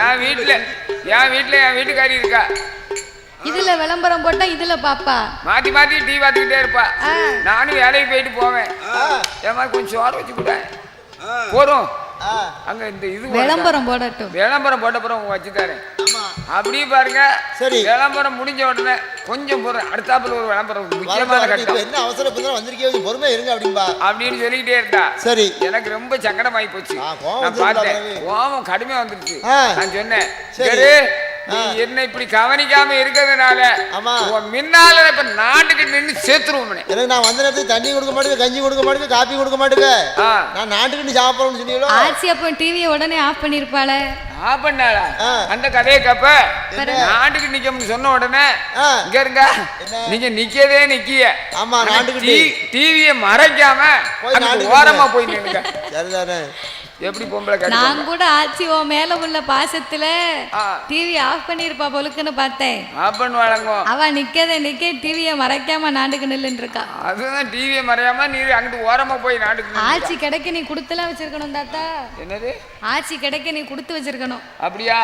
என் வீட்டுல என் வீட்டுக்காரி இருக்கா. இதுல விளம்பரம் போட்டா இதுல பாப்பா மாத்தி மாத்தி டீ பார்த்துக்கிட்டே இருப்பா. நானும் வேலைக்கு போயிட்டு போவேன். ஏமா கொஞ்சம் சோறு வச்சு கூட போதும். அங்க இந்த இது விளம்பரம் போடட்டும். விளம்பரம் போட்ட பிறகு வச்சு தரேன். அப்படியே பாருங்க. சரி, விளம்பரம் முடிஞ்ச உடனே கொஞ்சம் போறேன். அடுத்தாப்புல ஒரு விளம்பரம் முக்கியமான கட்டம். என்ன அவசரம் வந்திருக்கே, பொறுமையா இருங்க அப்படின்பா அப்படின்னு சொல்லிக்கிட்டே இருந்தா. சரி, எனக்கு ரொம்ப சங்கடமாயி போச்சு. நான் பார்த்தேன் கோபம் கடுமையா வந்துருச்சு. நான் சொன்னேன், சரி நீ என்ன இப்படி கவனிக்காம இருக்கிறதுனால முன்னால இப்ப நாட்டுக்கு நின்று சேர்த்துருவோம். எனக்கு நான் வந்த நேரத்துக்கு தண்ணி கொடுக்க மாட்டேங்க, கஞ்சி கொடுக்க மாட்டேங்க, காப்பி கொடுக்க மாட்டேங்க. நான் நாட்டுக்கு சாப்பிடணும்னு சொன்னீங்களோ. ஆச்சி அப்ப டிவியை உடனே ஆஃப் பண்ணிருப்பாள. ஆஃப் பண்ணாளா? அந்த கதையை கப்ப நாட்டுக்கு நிக்கணும்னு சொன்ன உடனே இங்க இருங்க, நீங்க நிக்கவே நிக்கிய. ஆமா, நாட்டுக்கு டிவியை மறைக்காம ஓரமா போய் நின்னுங்க. சரிதானே? எப்படி பொம்பளை நான் கூட ஆச்சி ஓ மேல உள்ள பாசத்துல டிவி ஆஃப் பண்ணிருப்பா பொழுக்குன்னு பார்த்தேன். ஆஃப் பண்ணுவாங்க. அவ நிக்க டிவியை மறைக்காம நாட்டுக்கு நில்லுன்னு இருக்கா. அதுதான் டிவியை மறையாம நீ அங்கிட்டு ஓரமா போய் நாட்டுக்கு. ஆச்சி கிடைக்க நீ கொடுத்துலாம் வச்சிருக்கணும் தாத்தா. என்னது? ஆச்சி கிடைக்க நீ கொடுத்து வச்சிருக்கணும். அப்படியா?